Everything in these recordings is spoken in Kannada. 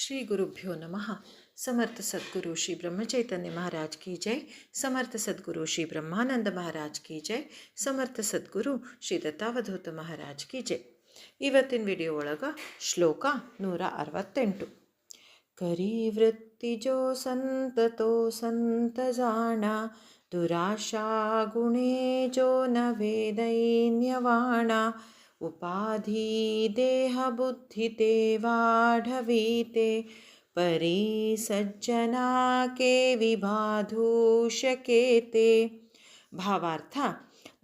ಶ್ರೀ ಗುರುಭ್ಯೋ ನಮಃ. ಸಮರ್ಥ ಸದ್ಗುರು ಶ್ರೀ ಬ್ರಹ್ಮಚೈತನ್ಯ ಮಹಾರಾಜ್ ಕಿ ಜೈ. ಸಮರ್ಥ ಸದ್ಗುರು ಶ್ರೀ ಬ್ರಹ್ಮಾನಂದ ಮಹಾರಾಜ್ ಕಿ ಜೈ. ಸಮರ್ಥ ಸದ್ಗುರು ಶ್ರೀ ದತ್ತಾವಧೂತ ಮಹಾರಾಜ್ ಕಿ ಜೈ. ಇವತ್ತಿನ ವಿಡಿಯೋ ಒಳಗೆ ಶ್ಲೋಕ 168. ಕರಿ ವೃತ್ತಿ ಜೋ ಸಂತತೋ ಸಂತ ಜಾಣ, ದುರಾಶಾ ಗುಣೇ ಜೋ ನ ವೇದೈನ್ಯವಾಣ, ಉಪಾಧಿ ದೇಹ ಬುದ್ಧಿ ತೇ ವಾಢವೀತೆ, ಪರಿ ಸಜ್ಜನಾ ಕೆ ವಿಬಾಧೂಷಕೇತೆ. ಭಾವಾರ್ಥ: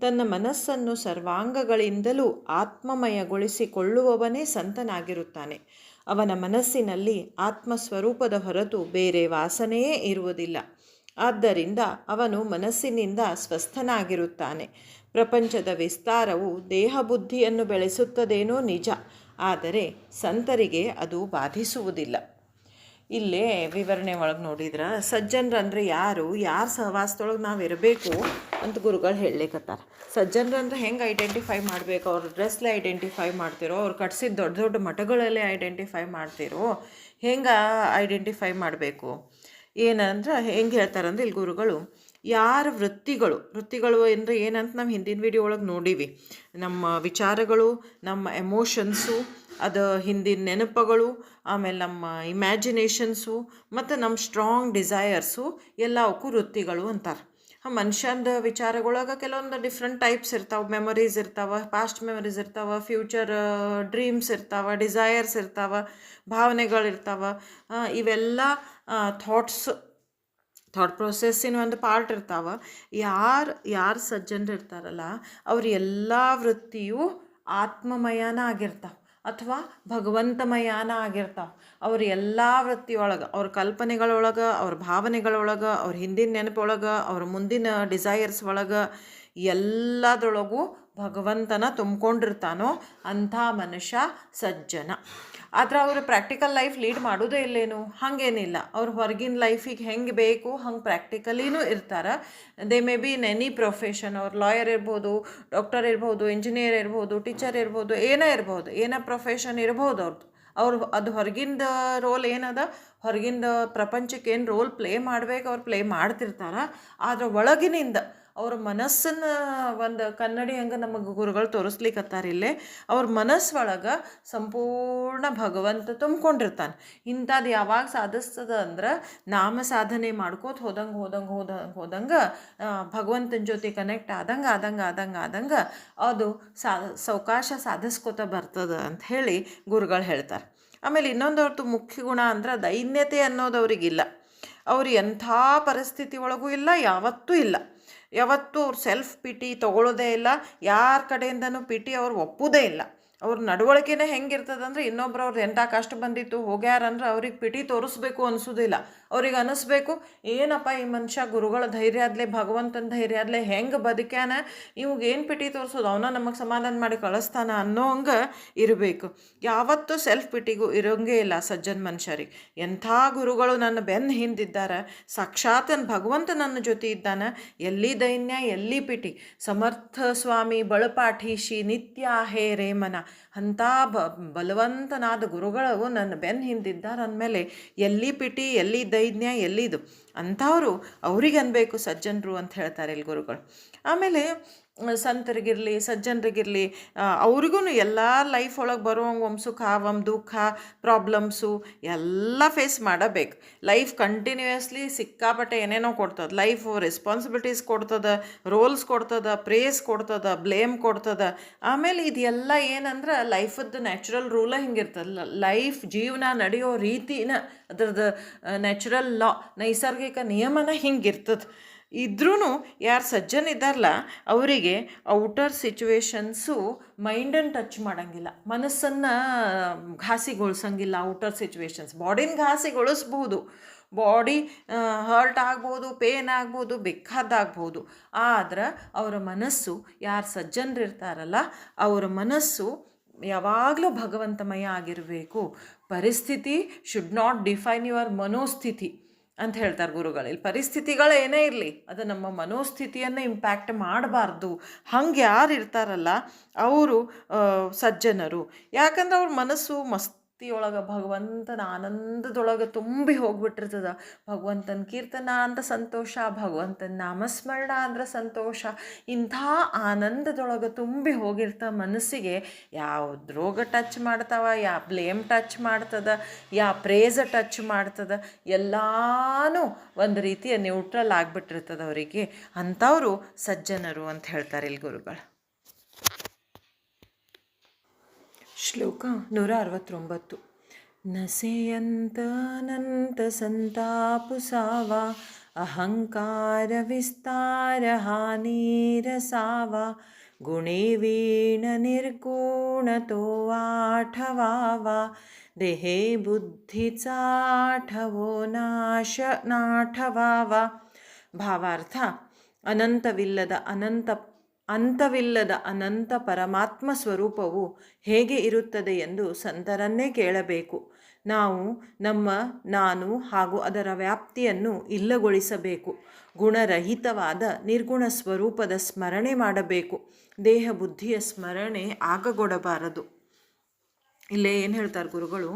ತನ್ನ ಮನಸ್ಸನ್ನು ಸರ್ವಾಂಗಗಳಿಂದಲೂ ಆತ್ಮಮಯಗೊಳಿಸಿಕೊಳ್ಳುವವನೇ ಸಂತನಾಗಿರುತ್ತಾನೆ. ಅವನ ಮನಸ್ಸಿನಲ್ಲಿ ಆತ್ಮಸ್ವರೂಪದ ಹೊರತು ಬೇರೆ ವಾಸನೆಯೇ ಇರುವುದಿಲ್ಲ. ಆದ್ದರಿಂದ ಅವನು ಮನಸ್ಸಿನಿಂದ ಸ್ವಸ್ಥನಾಗಿರುತ್ತಾನೆ. ಪ್ರಪಂಚದ ವಿಸ್ತಾರವು ದೇಹಬುದ್ಧಿಯನ್ನು ಬೆಳೆಸುತ್ತದೇನೋ ನಿಜ, ಆದರೆ ಸಂತರಿಗೆ ಅದು ಬಾಧಿಸುವುದಿಲ್ಲ. ಇಲ್ಲೇ ವಿವರಣೆ ಒಳಗೆ ನೋಡಿದ್ರೆ ಸಜ್ಜನರಂದ್ರೆ ಯಾರು ಸಹವಾಸದೊಳಗೆ ನಾವು ಇರಬೇಕು ಅಂತ ಗುರುಗಳು ಹೇಳಲಿಕ್ಕತ್ತಾರ. ಸಜ್ಜನರಂದ್ರೆ ಹೆಂಗೆ ಐಡೆಂಟಿಫೈ ಮಾಡಬೇಕು? ಅವ್ರ ಡ್ರೆಸ್ಲೇ ಐಡೆಂಟಿಫೈ ಮಾಡ್ತಿರೋ, ಅವ್ರು ಕಟ್ಸಿದ ದೊಡ್ಡ ದೊಡ್ಡ ಮಠಗಳಲ್ಲೇ ಐಡೆಂಟಿಫೈ ಮಾಡ್ತಿರೋ, ಹೆಂಗೆ ಐಡೆಂಟಿಫೈ ಮಾಡಬೇಕು? ಏನಂದ್ರೆ ಹೆಂಗೆ ಹೇಳ್ತಾರಂದ್ರೆ ಇಲ್ಲಿ ಗುರುಗಳು, ಯಾರ ವೃತ್ತಿಗಳು ಅಂದರೆ ಏನಂತ ನಾವು ಹಿಂದಿನ ವಿಡಿಯೋ ಒಳಗೆ ನೋಡೀವಿ. ನಮ್ಮ ವಿಚಾರಗಳು, ನಮ್ಮ ಎಮೋಷನ್ಸು, ಅದು ಹಿಂದಿನ ನೆನಪುಗಳು, ಆಮೇಲೆ ನಮ್ಮ ಇಮ್ಯಾಜಿನೇಷನ್ಸು ಮತ್ತು ನಮ್ಮ ಸ್ಟ್ರಾಂಗ್ ಡಿಸೈರ್ಸು ಎಲ್ಲವಕ್ಕೂ ವೃತ್ತಿಗಳು ಅಂತಾರೆ. ಮನುಷ್ಯಂದು ವಿಚಾರಗಳೊಳಗೆ ಕೆಲವೊಂದು ಡಿಫ್ರೆಂಟ್ ಟೈಪ್ಸ್ ಇರ್ತಾವೆ. ಮೆಮೊರೀಸ್ ಇರ್ತಾವೆ, ಪಾಸ್ಟ್ ಮೆಮೊರೀಸ್ ಇರ್ತಾವೆ, ಫ್ಯೂಚರ್ ಡ್ರೀಮ್ಸ್ ಇರ್ತಾವೆ, ಡಿಸೈರ್ಸ್ ಇರ್ತಾವೆ, ಭಾವನೆಗಳಿರ್ತಾವೆ. ಇವೆಲ್ಲ ಥಾಟ್ ಪ್ರೊಸೆಸ್ಸಿನ ಒಂದು ಪಾರ್ಟ್ ಇರ್ತಾವೆ. ಯಾರು ಸಜ್ಜನರು ಇರ್ತಾರಲ್ಲ ಅವ್ರ ಎಲ್ಲ ವೃತ್ತಿಯು ಆತ್ಮಮಯನ ಆಗಿರ್ತಾವೆ ಅಥವಾ ಭಗವಂತಮಯಾನ ಆಗಿರ್ತಾವೆ. ಅವ್ರ ಎಲ್ಲ ವೃತ್ತಿಯೊಳಗೆ, ಅವ್ರ ಕಲ್ಪನೆಗಳೊಳಗೆ, ಅವ್ರ ಭಾವನೆಗಳೊಳಗೆ, ಅವ್ರ ಹಿಂದಿನ ನೆನಪೊಳಗೆ, ಅವ್ರ ಮುಂದಿನ ಡಿಸೈರ್ಸ್ ಒಳಗೆ ಎಲ್ಲದರೊಳಗೂ ಭಗವಂತನ ತುಂಬಿಕೊಂಡಿರ್ತಾನೋ ಅಂಥ ಮನುಷ್ಯ ಸಜ್ಜನ. ಆದರೆ ಅವರು ಪ್ರಾಕ್ಟಿಕಲ್ ಲೈಫ್ ಲೀಡ್ ಮಾಡೋದೇ ಇಲ್ಲೇನು? ಹಾಗೇನಿಲ್ಲ. ಅವ್ರು ಹೊರಗಿನ ಲೈಫಿಗೆ ಹೆಂಗೆ ಬೇಕು ಹಂಗೆ ಪ್ರಾಕ್ಟಿಕಲಿನೂ ಇರ್ತಾರೆ. They may be in any profession. ಅವ್ರು ಲಾಯರ್ ಇರ್ಬೋದು, ಡಾಕ್ಟರ್ ಇರ್ಬೋದು, ಇಂಜಿನಿಯರ್ ಇರ್ಬೋದು, ಟೀಚರ್ ಇರ್ಬೋದು, ಏನೇ ಇರ್ಬೋದು, ಏನೇ ಪ್ರೊಫೆಷನ್ ಇರ್ಬೋದು ಅವ್ರು ಅದು ಹೊರಗಿಂದ ರೋಲ್ ಏನದ, ಹೊರಗಿಂದ ಪ್ರಪಂಚಕ್ಕೆ ಏನು ರೋಲ್ ಪ್ಲೇ ಮಾಡ್ಬೇಕು ಅವ್ರು ಪ್ಲೇ ಮಾಡ್ತಿರ್ತಾರೆ. ಆದರೆ ಒಳಗಿನಿಂದ ಅವ್ರ ಮನಸ್ಸನ್ನು ಒಂದು ಕನ್ನಡಿ ಹಂಗೆ ನಮಗೆ ಗುರುಗಳು ತೋರಿಸ್ಲಿಕ್ಕತ್ತಾರಿಲ್ಲೇ. ಅವ್ರ ಮನಸ್ಸೊಳಗೆ ಸಂಪೂರ್ಣ ಭಗವಂತ ತುಂಬ್ಕೊಂಡಿರ್ತಾನೆ. ಇಂಥದ್ದು ಯಾವಾಗ ಸಾಧಿಸ್ತದ ಅಂದ್ರೆ ನಾಮ ಸಾಧನೆ ಮಾಡ್ಕೋತ ಹೋದಂಗೆ ಭಗವಂತನ ಜೊತೆ ಕನೆಕ್ಟ್ ಆದಂಗೆ ಅದು ಸಾವಕಾಶ ಸಾಧಿಸ್ಕೋತ ಬರ್ತದೆ ಅಂತ ಹೇಳಿ ಗುರುಗಳು ಹೇಳ್ತಾರೆ. ಆಮೇಲೆ ಇನ್ನೊಂದವ್ರದ್ದು ಮುಖ್ಯ ಗುಣ ಅಂದ್ರೆ ದೈನ್ಯತೆ ಅನ್ನೋದು ಅವ್ರಿಗಿಲ್ಲ. ಅವ್ರು ಎಂಥ ಪರಿಸ್ಥಿತಿ ಒಳಗೂ ಇಲ್ಲ, ಯಾವತ್ತೂ ಇಲ್ಲ. ಯಾವತ್ತೂ ಅವ್ರು ಸೆಲ್ಫ್ ಪಿಟಿ ತೊಗೊಳ್ಳೋದೇ ಇಲ್ಲ, ಯಾರ ಕಡೆಯಿಂದನೂ ಪಿಟಿ ಅವ್ರು ಒಪ್ಪೋದೇ ಇಲ್ಲ. ಅವ್ರ ನಡವಳಿಕೆನೇ ಹೆಂಗಿರ್ತದಂದ್ರೆ ಇನ್ನೊಬ್ರು ಅವ್ರದ್ದು ಎಂಥ ಕಷ್ಟ ಬಂದಿತ್ತು ಹೋಗ್ಯಾರಂದ್ರೆ ಅವ್ರಿಗೆ ಪಿಟಿ ತೋರಿಸ್ಬೇಕು ಅನಿಸೋದಿಲ್ಲ. ಅವ್ರಿಗೆ ಅನ್ನಿಸ್ಬೇಕು, ಏನಪ್ಪ ಈ ಮನುಷ್ಯ ಗುರುಗಳ ಧೈರ್ಯ ಆದಲೇ, ಭಗವಂತನ ಧೈರ್ಯ ಆದಲೇ ಹೆಂಗೆ ಬದುಕ್ಯಾನ, ಇವಾಗೇನು ಪಿಟಿ ತೋರಿಸೋದು, ಅವನ ನಮಗೆ ಸಮಾಧಾನ ಮಾಡಿ ಕಳಿಸ್ತಾನ ಅನ್ನೋ ಹಂಗೆ ಇರಬೇಕು. ಯಾವತ್ತೂ ಸೆಲ್ಫ್ ಪಿಟಿಗೂ ಇರೋಂಗೇ ಇಲ್ಲ ಸಜ್ಜನ ಮನುಷ್ಯರಿಗೆ. ಎಂಥ ಗುರುಗಳು ನನ್ನ ಬೆನ್ನ ಹಿಂದಿದ್ದಾರೆ, ಸಾಕ್ಷಾತ್ ಭಗವಂತ ನನ್ನ ಜೊತೆ ಇದ್ದಾನೆ, ಎಲ್ಲಿ ದೈನ್ಯ ಎಲ್ಲಿ ಪಿಟಿ, ಸಮರ್ಥ ಸ್ವಾಮಿ ಬಳಪಾಠೀಶಿ ನಿತ್ಯ ಹೇ ರೇಮನ, ಅಂಥ ಬಲವಂತನಾದ ಗುರುಗಳು ನನ್ನ ಬೆನ್ನ ಹಿಂದಿದ್ದಾರೆ ಅಂದಮೇಲೆ ಎಲ್ಲಿ ಪಿಟಿ ಎಲ್ಲಿ ದೈನ್ಯ ಎಲ್ಲಿದು ಅಂಥವರು ಅವ್ರಿಗೆ ಅನ್ಬೇಕು ಸಜ್ಜನರು ಅಂತ ಹೇಳ್ತಾರೆ ಇಲ್ಲಿ ಗುರುಗಳು. ಆಮೇಲೆ ಸಂತರಿಗಿರಲಿ ಸಜ್ಜನರಿಗಿರಲಿ ಅವ್ರಿಗೂ ಎಲ್ಲ ಲೈಫ್ ಒಳಗೆ ಬರುವಂಗೆ ಒಮ್ಮೆ ಸುಖ ಒಮ್ಮೆ ದುಃಖ ಪ್ರಾಬ್ಲಮ್ಸು ಎಲ್ಲ ಫೇಸ್ ಮಾಡಬೇಕು. ಲೈಫ್ ಕಂಟಿನ್ಯೂಯಸ್ಲಿ ಸಿಕ್ಕಾಪಟ್ಟೆ ಏನೇನೋ ಕೊಡ್ತದೆ. ಲೈಫ್ ರೆಸ್ಪಾನ್ಸಿಬಿಲಿಟೀಸ್ ಕೊಡ್ತದೆ, ರೋಲ್ಸ್ ಕೊಡ್ತದೆ, ಪ್ರೇಸ್ ಕೊಡ್ತದೆ, ಬ್ಲೇಮ್ ಕೊಡ್ತದೆ. ಆಮೇಲೆ ಇದೆಲ್ಲ ಏನಂದ್ರೆ ಲೈಫದ್ದು ನ್ಯಾಚುರಲ್ ರೂಲ ಹಿಂಗಿರ್ತದೆ. ಲೈಫ್ ಜೀವನ ನಡೆಯೋ ರೀತಿನ ಅದ್ರದ್ದು ನ್ಯಾಚುರಲ್ ಲಾ, ನೈಸರ್ಗಿಕ ನಿಯಮನ ಹಿಂಗಿರ್ತದೆ. ಇದ್ರೂ ಯಾರು ಸಜ್ಜನ ಇದ್ದಾರಲ್ಲ ಅವರಿಗೆ ಔಟರ್ ಸಿಚುವೇಶನ್ಸು ಮೈಂಡನ್ನು ಟಚ್ ಮಾಡೋಂಗಿಲ್ಲ, ಮನಸ್ಸನ್ನು ಘಾಸಿಗೊಳಿಸೋಂಗಿಲ್ಲ. ಔಟರ್ ಸಿಚುವೇಶನ್ಸ್ ಬಾಡಿನ ಘಾಸಿಗೊಳಿಸ್ಬೋದು, ಬಾಡಿ ಹರ್ಟ್ ಆಗ್ಬೋದು, ಪೇನ್ ಆಗ್ಬೋದು, ಬೇಕಾದಾಗ್ಬೋದು. ಆದ್ರೆ ಅವರ ಮನಸ್ಸು, ಯಾರು ಸಜ್ಜನರು ಇರ್ತಾರಲ್ಲ ಅವರ ಮನಸ್ಸು ಯಾವಾಗಲೂ ಭಗವಂತಮಯ ಆಗಿರಬೇಕು. ಪರಿಸ್ಥಿತಿ ಶುಡ್ ನಾಟ್ ಡಿಫೈನ್ ಯುವರ್ ಮನೋಸ್ಥಿತಿ ಅಂತ ಹೇಳ್ತಾರೆ ಗುರುಗಳು. ಇಲ್ಲಿ ಪರಿಸ್ಥಿತಿಗಳು ಏನೇ ಇರಲಿ ಅದು ನಮ್ಮ ಮನೋಸ್ಥಿತಿಯನ್ನು ಇಂಪ್ಯಾಕ್ಟ್ ಮಾಡಬಾರ್ದು. ಹಂಗೆ ಯಾರು ಇರ್ತಾರಲ್ಲ ಅವರು ಸಜ್ಜನರು. ಯಾಕಂದ್ರೆ ಅವ್ರ ಮನಸ್ಸು ಭಕ್ತಿಯೊಳಗೆ ಭಗವಂತನ ಆನಂದದೊಳಗೆ ತುಂಬಿ ಹೋಗ್ಬಿಟ್ಟಿರ್ತದ. ಭಗವಂತನ ಕೀರ್ತನ ಅಂತ ಸಂತೋಷ, ಭಗವಂತನ ನಾಮಸ್ಮರಣ ಅಂದ್ರೆ ಸಂತೋಷ. ಇಂಥ ಆನಂದದೊಳಗೆ ತುಂಬಿ ಹೋಗಿರ್ತ ಮನಸ್ಸಿಗೆ ಯಾವ ರೋಗ ಟಚ್ ಮಾಡ್ತಾವ, ಯಾವ ಬ್ಲೇಮ್ ಟಚ್ ಮಾಡ್ತದ, ಯಾವ ಪ್ರೇಝ ಟಚ್ ಮಾಡ್ತದ, ಎಲ್ಲಾನು ಒಂದು ರೀತಿಯ ನ್ಯೂಟ್ರಲ್ ಆಗಿಬಿಟ್ಟಿರ್ತದ ಅವರಿಗೆ. ಅಂಥವರು ಸಜ್ಜನರು ಅಂತ ಹೇಳ್ತಾರೆ ಇಲ್ಲಿ ಗುರುಗಳು. ಶ್ಲೋಕ 169. ನಸೆಯಂತ ಅನಂತ ಸಂತಾಪುಸಾವ ಅಹಂಕಾರ ವಿಸ್ತಾರ ಹಾನಿರಸಾವ ಗುಣೇ ವೀಣ ನಿರ್ಗುಣತೋ ಆಠವಾವ ದೇಹೇ ಬುದ್ಧಿ ಚಾಠವೋ ನಾಠವಾವ. ಭಾವಾರ್ಥ: ಅಂತವಿಲ್ಲದ ಅನಂತ ಪರಮಾತ್ಮ ಸ್ವರೂಪವು ಹೇಗೆ ಇರುತ್ತದೆ ಎಂದು ಸಂತರನ್ನೇ ಕೇಳಬೇಕು. ನಾವು ನಾನು ಹಾಗೂ ಅದರ ವ್ಯಾಪ್ತಿಯನ್ನು ಇಲ್ಲಗೊಳಿಸಬೇಕು. ಗುಣರಹಿತವಾದ ನಿರ್ಗುಣ ಸ್ವರೂಪದ ಸ್ಮರಣೆ ಮಾಡಬೇಕು. ದೇಹ ಬುದ್ಧಿಯ ಸ್ಮರಣೆ ಆಗಗೊಡಬಾರದು. ಇಲ್ಲೇ ಏನು ಹೇಳ್ತಾರೆ ಗುರುಗಳು,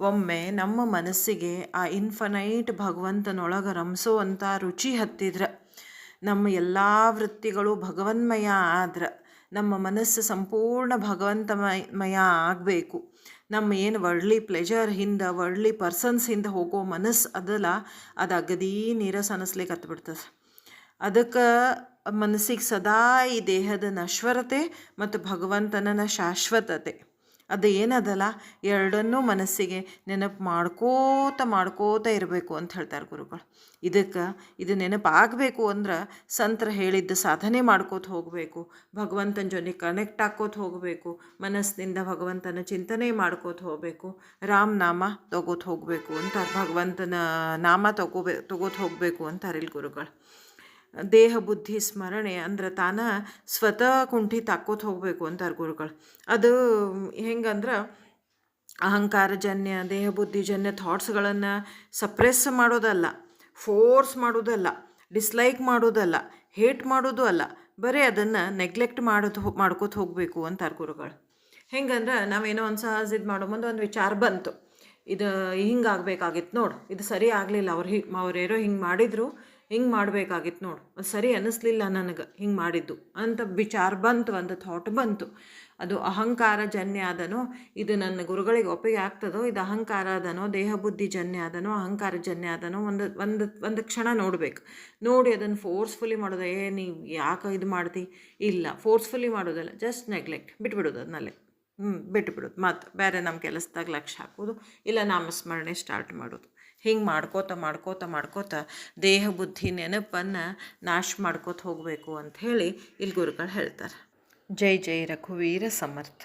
ಒಮ್ಮೆ ನಮ್ಮ ಮನಸ್ಸಿಗೆ ಆ ಇನ್ಫನೈಟ್ ಭಗವಂತನೊಳಗೆ ರಮಿಸೋವಂಥ ರುಚಿ ಹತ್ತಿದ್ರೆ, ನಮ್ಮ ಎಲ್ಲ ವೃತ್ತಿಗಳು ಭಗವನ್ಮಯ ಆದ್ರೆ, ನಮ್ಮ ಮನಸ್ಸು ಸಂಪೂರ್ಣ ಭಗವಂತಮಯ ಆಗಬೇಕು. ನಮ್ಮ ಏನು ವರ್ಡ್ಲಿ ಪ್ಲೆಜರ್ ಹಿಂದೆ, ವರ್ಡ್ಲಿ ಪರ್ಸನ್ಸ್ ಹಿಂದೆ ಹೋಗೋ ಮನಸ್ಸು ಅದಲ್ಲ, ಅದು ಅಗದೀ ನೀರಸ ಅನ್ನಿಸ್ಲಿಕ್ಕೆ ಹತ್ಬಿಡ್ತದೆ. ಅದಕ್ಕೆ ಮನಸ್ಸಿಗೆ ಸದಾ ಈ ದೇಹದ ನಶ್ವರತೆ ಮತ್ತು ಭಗವಂತನ ಶಾಶ್ವತತೆ ಅದು ಏನದಲ್ಲ, ಎರಡನ್ನೂ ಮನಸ್ಸಿಗೆ ನೆನಪು ಮಾಡ್ಕೋತ ಇರಬೇಕು ಅಂತ ಹೇಳ್ತಾರೆ ಗುರುಗಳು. ಇದು ನೆನಪು ಆಗಬೇಕು ಅಂದ್ರೆ ಸಂತರ ಹೇಳಿದ್ದ ಸಾಧನೆ ಮಾಡ್ಕೋತ ಹೋಗಬೇಕು. ಭಗವಂತನ ಜೊತೆ ಕನೆಕ್ಟ್ ಆಕ್ಕೋತ ಹೋಗಬೇಕು. ಮನಸ್ಸಿನಿಂದ ಭಗವಂತನ ಚಿಂತನೆ ಮಾಡ್ಕೋತ ಹೋಗಬೇಕು. ನಾಮ ತಗೋತ ಹೋಗಬೇಕು ಅಂತಾರೆ. ಭಗವಂತನ ನಾಮ ತಗೋತ ಹೋಗಬೇಕು ಅಂತಾರೆ ಇಲ್ಲಿ ಗುರುಗಳು. ದೇಹ ಬುದ್ಧಿ ಸ್ಮರಣೆ ಅಂದ್ರೆ ಸ್ವತಃ ಕುಂಠಿತ ಹಾಕ್ಕೋತ ಹೋಗಬೇಕು ಅಂತಾರೆ ಗುರುಗಳು. ಅದು ಹೆಂಗಂದ್ರೆ ಅಹಂಕಾರಜನ್ಯ ದೇಹ ಬುದ್ಧಿಜನ್ಯ ಥಾಟ್ಸ್ಗಳನ್ನು ಸಪ್ರೆಸ್ ಮಾಡೋದಲ್ಲ, ಫೋರ್ಸ್ ಮಾಡೋದಲ್ಲ, ಡಿಸ್ಲೈಕ್ ಮಾಡೋದಲ್ಲ, ಹೇಟ್ ಮಾಡೋದು ಅಲ್ಲ, ಬರೀ ಅದನ್ನು ನೆಗ್ಲೆಕ್ಟ್ ಮಾಡ್ಕೋತ ಹೋಗಬೇಕು ಅಂತಾರೆ ಗುರುಗಳು. ಹೆಂಗಂದ್ರೆ ನಾವೇನೋ ಒಂದು ಸಹಜ ಇದು ಮಾಡೋ ಮುಂದೆ ಒಂದು ವಿಚಾರ ಬಂತು, ಇದು ಹಿಂಗೆ ಆಗಬೇಕಾಗಿತ್ತು ನೋಡು, ಇದು ಸರಿ ಆಗಲಿಲ್ಲ, ಅವ್ರೇನೋ ಹಿಂಗೆ ಮಾಡಿದರು, ಹಿಂಗೆ ಮಾಡಬೇಕಾಗಿತ್ತು ನೋಡು, ಅದು ಸರಿ ಅನ್ನಿಸ್ಲಿಲ್ಲ ನನಗೆ ಹಿಂಗೆ ಮಾಡಿದ್ದು ಅಂತ ವಿಚಾರ ಬಂತು, ಒಂದು ಥಾಟ್ ಬಂತು. ಅದು ಅಹಂಕಾರ ಜನ್ಯ ಅದನೋ, ಇದು ನನ್ನ ಗುರುಗಳಿಗೆ ಒಪ್ಪಿಗೆ ಆಗ್ತದೋ, ಇದು ಅಹಂಕಾರ ಅದನೋ, ದೇಹ ಬುದ್ಧಿ ಜನ್ಯ ಅದನೋ, ಅಹಂಕಾರ ಜನ್ಯ ಅದನೋ, ಒಂದು ಕ್ಷಣ ನೋಡಬೇಕು. ನೋಡಿ ಅದನ್ನು ಫೋರ್ಸ್ಫುಲಿ ಮಾಡೋದು, ನೀವು ಯಾಕೆ ಇದು ಮಾಡ್ತಿ, ಇಲ್ಲ ಫೋರ್ಸ್ಫುಲಿ ಮಾಡೋದಲ್ಲ, ಜಸ್ಟ್ ನೆಗ್ಲೆಕ್ಟ್ ಬಿಟ್ಬಿಡೋದು, ಅದನ್ನಲ್ಲೇ ಬಿಟ್ಬಿಡೋದು. ಮತ್ತು ಬೇರೆ ನಮ್ಮ ಕೆಲಸದಾಗ ಲಕ್ಷ್ಯ ಹಾಕೋದು, ಇಲ್ಲ ನಾಮಸ್ಮರಣೆ ಸ್ಟಾರ್ಟ್ ಮಾಡೋದು. ಹಿಂಗೆ ಮಾಡ್ಕೋತ ದೇಹ ಬುದ್ಧಿ ನೆನಪನ್ನು ನಾಶ ಮಾಡ್ಕೋತ ಹೋಗಬೇಕು ಅಂಥೇಳಿ ಇಲ್ಲಿ ಗುರುಗಳು ಹೇಳ್ತಾರೆ. ಜೈ ಜೈ ರಘುವೀರ ಸಮರ್ಥ.